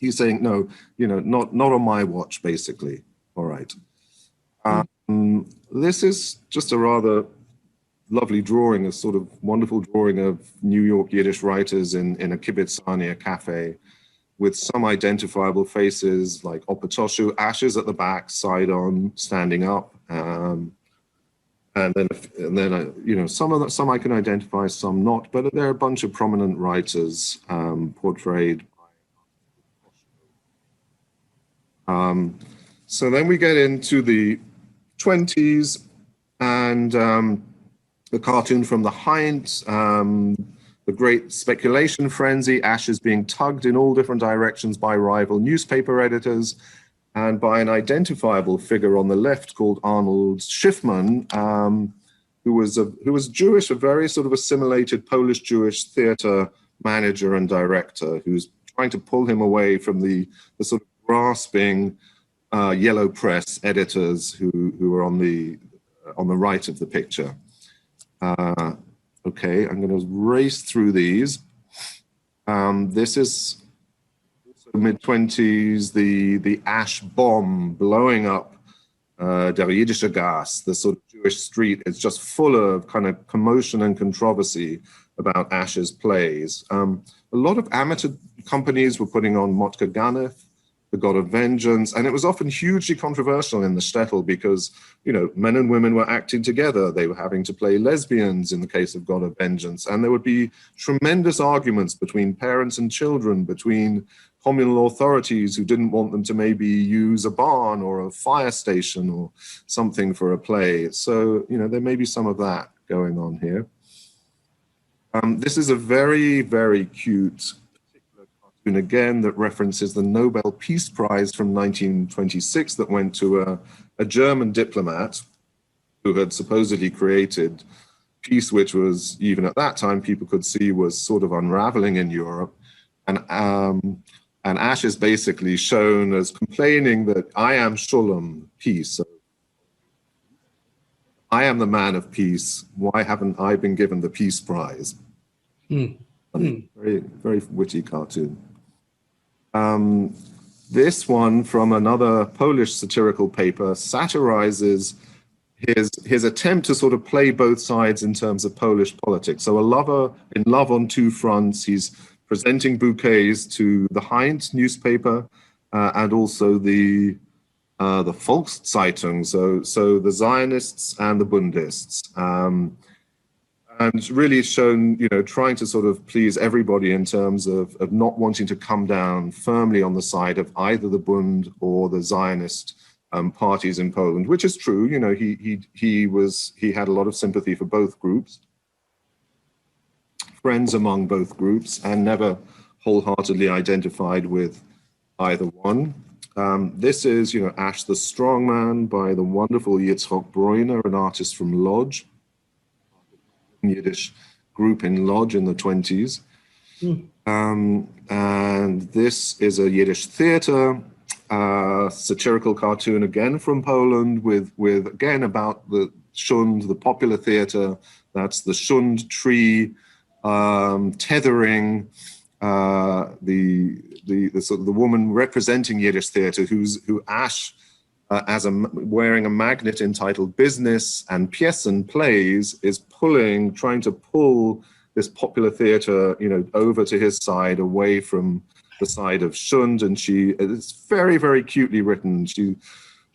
he's saying, no, not on my watch, basically. All right. This is just a rather lovely drawing, a sort of wonderful drawing of New York Yiddish writers in a kibbutzani, a cafe, with some identifiable faces like Opatoshu. Asch is at the back, side on, standing up. And then some I can identify, some not, but there are a bunch of prominent writers portrayed. So then we get into the 20s, and the cartoon from the Heint, the great speculation frenzy. Asch is being tugged in all different directions by rival newspaper editors and by an identifiable figure on the left called Arnold Schiffman, who was Jewish, a very sort of assimilated Polish-Jewish theater manager and director, who's trying to pull him away from the sort of grasping yellow press editors who are on the right of the picture. Okay, I'm going to race through these. This is mid-20s, the Asch bomb blowing up der Jiddische Gas, the sort of Jewish street. It's just full of kind of commotion and controversy about Asch's plays. A lot of amateur companies were putting on Motka Ganef, the God of Vengeance, and it was often hugely controversial in the shtetl because, men and women were acting together. They were having to play lesbians in the case of God of Vengeance, and there would be tremendous arguments between parents and children, between communal authorities who didn't want them to maybe use a barn or a fire station or something for a play. So, there may be some of that going on here. This is a very, very cute cartoon again that references the Nobel Peace Prize from 1926 that went to a German diplomat who had supposedly created peace, which was, even at that time, people could see was sort of unraveling in Europe. And Asch is basically shown as complaining that I am Sholem, peace. So I am the man of peace. Why haven't I been given the Peace Prize? Very, very witty cartoon. This one from another Polish satirical paper satirizes his attempt to sort of play both sides in terms of Polish politics. So a lover in love on two fronts. He's presenting bouquets to the Heint newspaper and also the Volkszeitung, so the Zionists and the Bundists. And really shown, trying to sort of please everybody in terms of not wanting to come down firmly on the side of either the Bund or the Zionist parties in Poland, which is true. He had a lot of sympathy for both groups. friends among both groups and never wholeheartedly identified with either one. This is, Asch the Strongman by the wonderful Yitzchok Breuner, an artist from Lodz, Yiddish group in Lodz in the 20s. And this is a Yiddish theater, satirical cartoon again from Poland with again about the Shund, the popular theater. That's the Shund tree, tethering the woman representing Yiddish theater, who Asch, wearing a magnet entitled Business and Pjessen Plays, is trying to pull this popular theater, over to his side, away from the side of Shund, and it's very, very cutely written.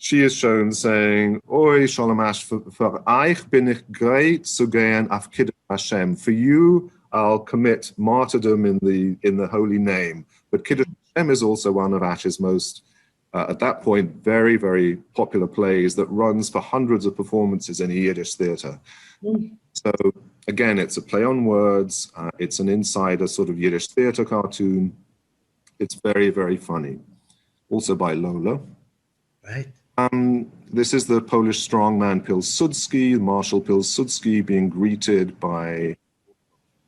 She is shown saying, "Oi, Sholem Asch, für euch bin ich bereit zu gehen auf Kiddush Hashem." For you, I'll commit martyrdom in the holy name. But Kiddush Hashem is also one of Asch's most, at that point, very, very popular plays that runs for hundreds of performances in a Yiddish theater. So again, it's a play on words. It's an insider sort of Yiddish theater cartoon. It's very, very funny. Also by Lola. Right. This is the Polish strongman Pilsudski, Marshal Pilsudski, being greeted by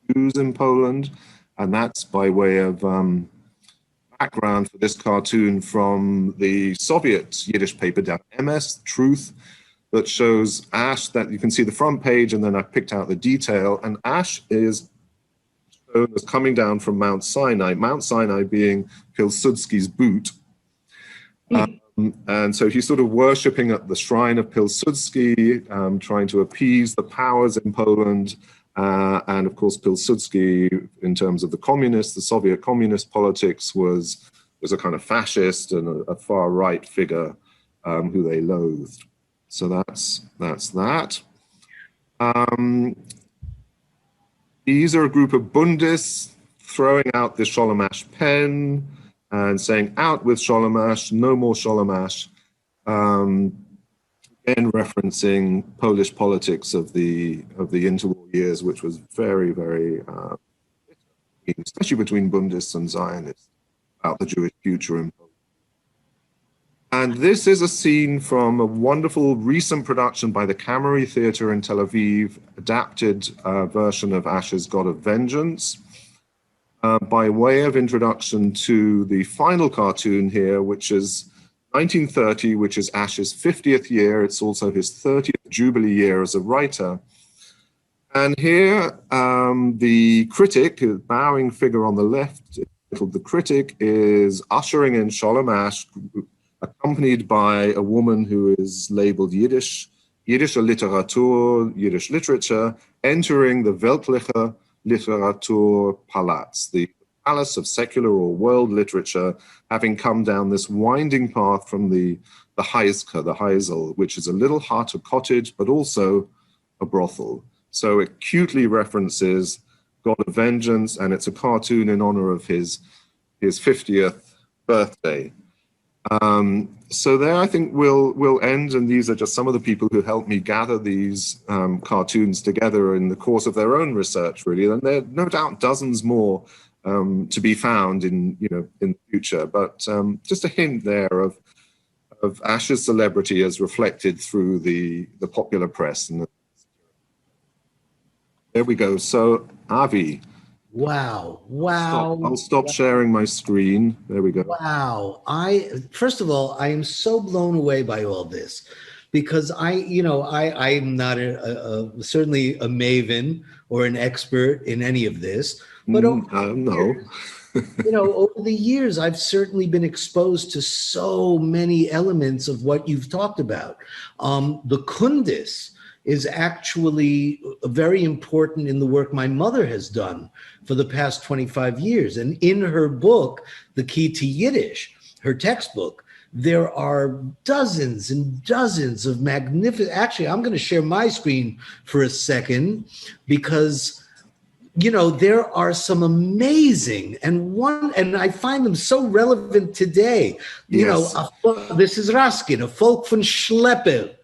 Jews in Poland. And that's by way of background for this cartoon from the Soviet Yiddish paper, Der MS, Truth, that shows Asch, that you can see the front page, and then I picked out the detail. And Asch is shown as coming down from Mount Sinai being Pilsudski's boot. And so he's sort of worshipping at the shrine of Pilsudski, trying to appease the powers in Poland. And of course, Pilsudski, in terms of the Soviet communist politics, was a kind of fascist and a far right figure who they loathed. So that's that. These are a group of Bundists throwing out the Sholem Asch pen and saying, "Out with Sholem Asch, no more Sholem Asch." Again, referencing Polish politics of the interwar years, which was very, very, especially between Bundists and Zionists, about the Jewish future in Poland. And this is a scene from a wonderful recent production by the Kammery Theatre in Tel Aviv, adapted version of Asch's God of Vengeance. By way of introduction to the final cartoon here, which is 1930, which is Asch's 50th year. It's also his 30th Jubilee year as a writer. And here, the critic, the bowing figure on the left, titled The Critic, is ushering in Sholem Asch, accompanied by a woman who is labeled Yiddish Literatur, Yiddish literature, entering the Weltliche Literaturpalaz, the palace of secular or world literature, having come down this winding path from the Heiske, the Heisel, which is a little hut, a cottage, but also a brothel. So it cutely references God of Vengeance, and it's a cartoon in honor of his 50th birthday. So there, I think we'll end, and these are just some of the people who helped me gather these cartoons together in the course of their own research, really. And there are no doubt dozens more to be found in the future. But just a hint there of Asch's celebrity as reflected through the popular press. And there we go. So Avi. Wow. I'll stop sharing my screen. There we go. Wow. First of all, I am so blown away by all this, because I'm not certainly a maven or an expert in any of this, but no. Over the years, I've certainly been exposed to so many elements of what you've talked about. The kundis is actually very important in the work my mother has done for the past 25 years. And in her book, The Key to Yiddish, her textbook, there are dozens and dozens of magnificent, actually, I'm going to share my screen for a second, because there are some amazing, and I find them so relevant today. Yes. This is Raskin, a folk von Schleppel.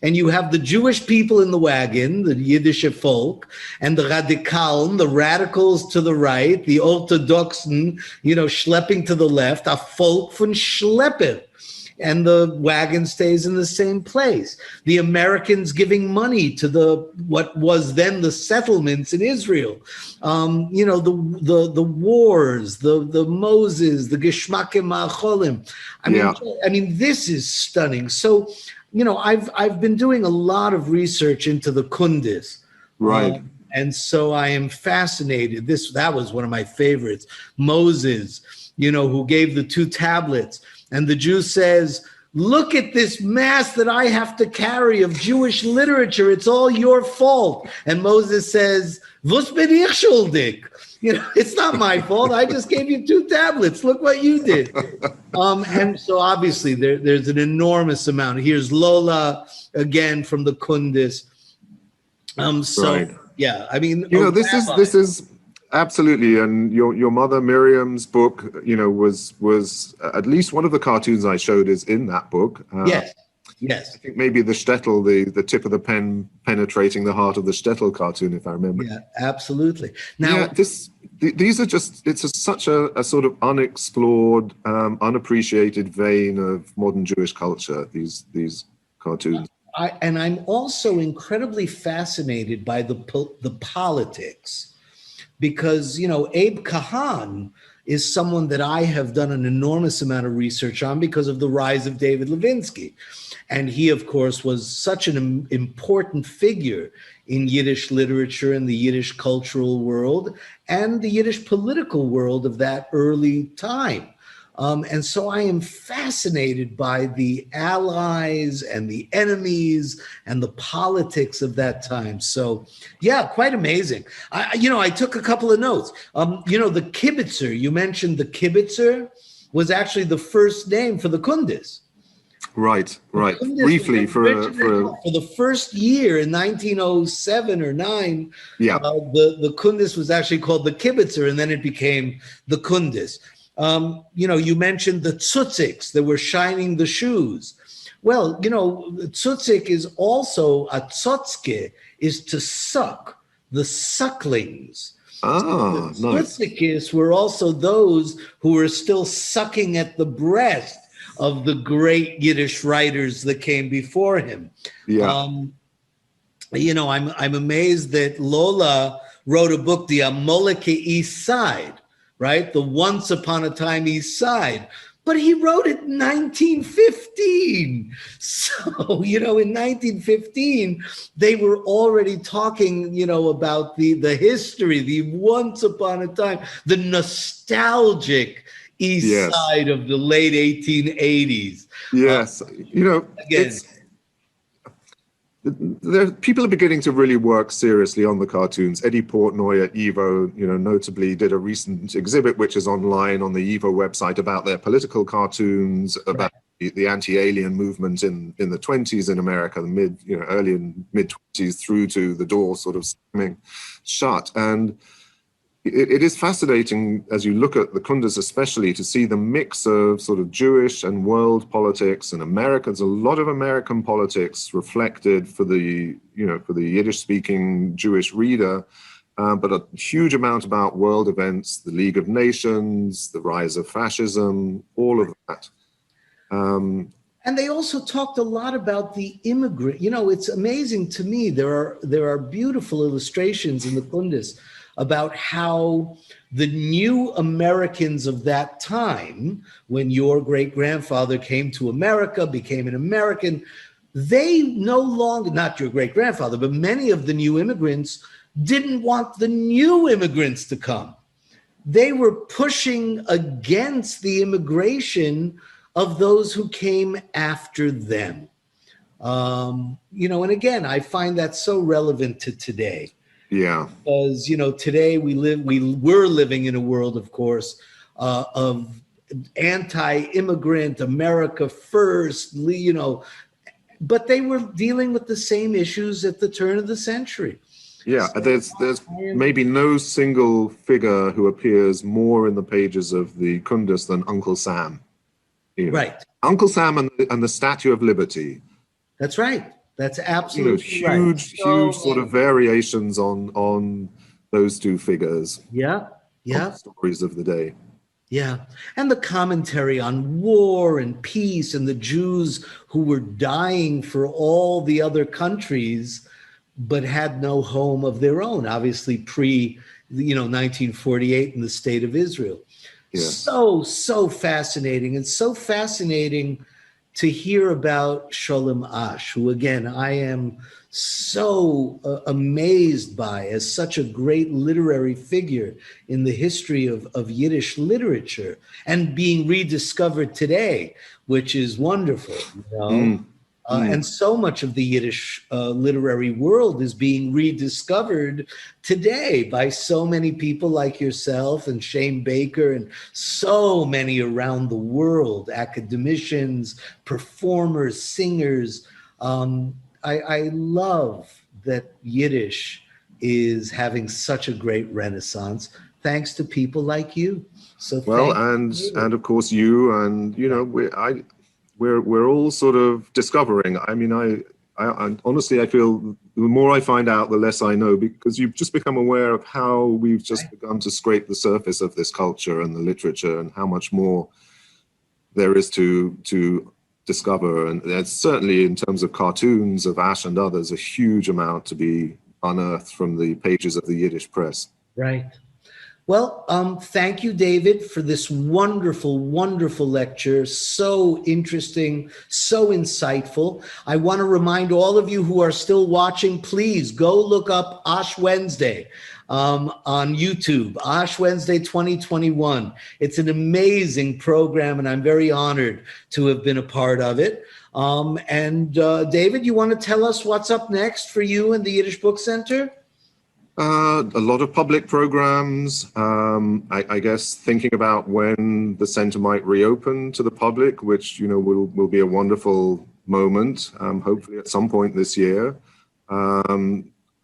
and you have the Jewish people in the wagon, the Yiddish folk, and the Radikalen, the radicals to the right, the Orthodoxen, schlepping to the left, a Volk von Schlepper. And the wagon stays in the same place. The Americans giving money to what was then the settlements in Israel. The wars, the Moses, the Geschmack Ma'acholim. I mean, this is stunning. So, I've been doing a lot of research into the Kundis. Right. And so I am fascinated. That was one of my favorites. Moses, who gave the 2 tablets. And the Jew says, look at this mass that I have to carry of Jewish literature. It's all your fault. And Moses says, was bin ich schuldig? It's not my fault. I just gave you 2 tablets. Look what you did. And so obviously there's an enormous amount. Here's Lola again from the Kundis. Right. Yeah, I mean, this is absolutely. And your mother Miriam's book, was at least one of the cartoons I showed is in that book. Yes. I think maybe the shtetl, the tip of the pen penetrating the heart of the shtetl cartoon, if I remember. Yeah, absolutely. Now, these are just, such a sort of unexplored, unappreciated vein of modern Jewish culture, these cartoons. I'm also incredibly fascinated by the politics, because, Abe Kahan is someone that I have done an enormous amount of research on because of the rise of David Levinsky. And he, of course, was such an important figure in Yiddish literature and the Yiddish cultural world and the Yiddish political world of that early time. And so I am fascinated by the allies and the enemies and the politics of that time. So, yeah, quite amazing. I took a couple of notes. The kibitzer, you mentioned the kibitzer was actually the first name for the Kundis. Right. Briefly, for the first year in 1907 or 9, the Kundis was actually called the kibitzer, and then it became the Kundis. You mentioned the tzutziks that were shining the shoes. Well, tzutzik is also, a tzotzke is to suck, the sucklings. Ah, the nice. Tzutzikis were also those who were still sucking at the breast of the great Yiddish writers that came before him. Yeah. I'm amazed that Lola wrote a book, The Amoleke East Side, right? The Once Upon a Time East Side. But he wrote it in 1915. So, in 1915, they were already talking, about the history, the once upon a time, the nostalgic East Side of the late 1880s. Yes. People are beginning to really work seriously on the cartoons. Eddie Portnoy at Evo, notably did a recent exhibit, which is online on the Evo website, about their political cartoons, about the anti-alien movement in the 20s in America, the early and mid 20s through to the door sort of slamming shut. And it is fascinating, as you look at the Kundis especially, to see the mix of sort of Jewish and world politics and Americans, a lot of American politics reflected for the Yiddish-speaking Jewish reader, but a huge amount about world events, the League of Nations, the rise of fascism, all of that. And they also talked a lot about the immigrant. It's amazing to me. There are beautiful illustrations in the Kundis about how the new Americans of that time, when your great-grandfather came to America, became an American, they no longer, not your great-grandfather, but many of the new immigrants didn't want the new immigrants to come. They were pushing against the immigration of those who came after them. And again, I find that so relevant to today. Yeah. Because, today we're living in a world, of course, of anti-immigrant, America first, but they were dealing with the same issues at the turn of the century. Yeah, so there's maybe no single figure who appears more in the pages of the Kundis than Uncle Sam. Right. Uncle Sam and the Statue of Liberty. That's right. That's absolutely right. Huge sort of variations on those two figures. Yeah, yeah. Stories of the day. Yeah, and the commentary on war and peace and the Jews who were dying for all the other countries, but had no home of their own, obviously pre, 1948 in the state of Israel. Yes. So fascinating, and so fascinating to hear about Sholem Asch, who again, I am so amazed by as such a great literary figure in the history of Yiddish literature and being rediscovered today, which is wonderful, and so much of the Yiddish literary world is being rediscovered today by so many people like yourself and Shane Baker and so many around the world, academicians, performers, singers. I love that Yiddish is having such a great renaissance thanks to people like you. So and of course you and we're all sort of discovering. I mean, I honestly, I feel the more I find out, the less I know, because you've just become aware of how we've just begun to scrape the surface of this culture and the literature and how much more there is to discover. And there's certainly, in terms of cartoons of Asch and others, a huge amount to be unearthed from the pages of the Yiddish press. Right. Well, thank you, David, for this wonderful, wonderful lecture. So interesting, so insightful. I want to remind all of you who are still watching, please go look up Asch Wednesday on YouTube, Asch Wednesday 2021. It's an amazing program, and I'm very honored to have been a part of it. David, you want to tell us what's up next for you and the Yiddish Book Center? A lot of public programs, I guess thinking about when the center might reopen to the public, which, will be a wonderful moment, hopefully at some point this year. A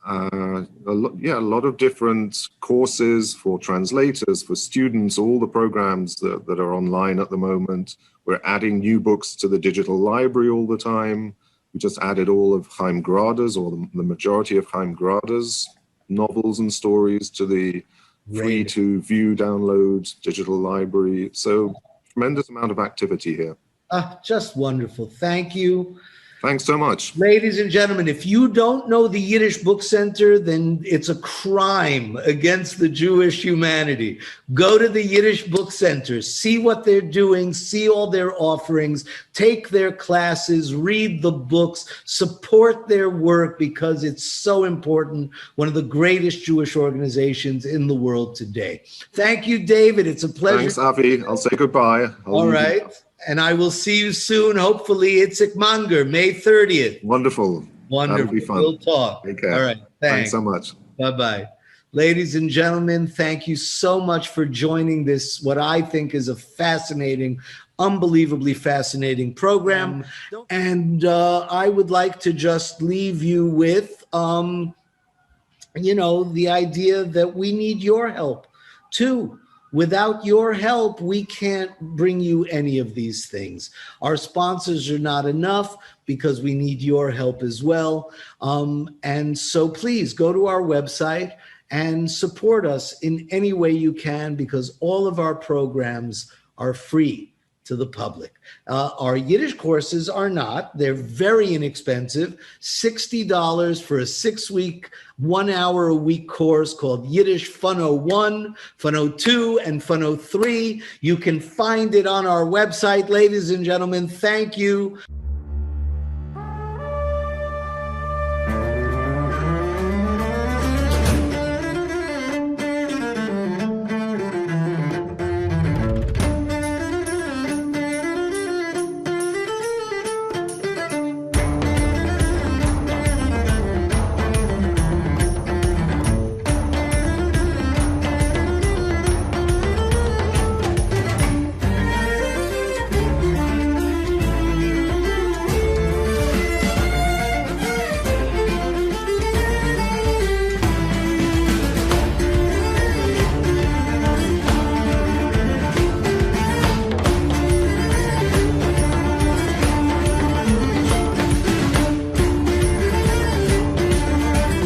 lot of different courses for translators, for students, all the programs that are online at the moment. We're adding new books to the digital library all the time. We just added all of Chaim Grada's, or the majority of Chaim Grada's novels and stories to the free to view, download digital library. So tremendous amount of activity here. Just wonderful. Thank you. Thanks so much. Ladies and gentlemen, if you don't know the Yiddish Book Center, then it's a crime against the Jewish humanity. Go to the Yiddish Book Center, see what they're doing, see all their offerings, take their classes, read the books, support their work because it's so important. One of the greatest Jewish organizations in the world today. Thank you, David. It's a pleasure. Thanks, Avi. I'll say goodbye. All right. And I will see you soon. Hopefully, Itzik Munger, May 30th. Wonderful. Wonderful. That'll be fun. We'll talk. Take care. All right. Thanks so much. Bye-bye. Ladies and gentlemen, thank you so much for joining this, what I think is a fascinating, unbelievably fascinating program. And I would like to just leave you with, the idea that we need your help too. Without your help, we can't bring you any of these things. Our sponsors are not enough because we need your help as well. And so please go to our website and support us in any way you can, because all of our programs are free to the public. Our Yiddish courses are not. They're very inexpensive, $60 for a 6-week, 1-hour-a-week course called Yiddish Fun 01, Fun 02, and Fun 03. You can find it on our website. Ladies and gentlemen, thank you.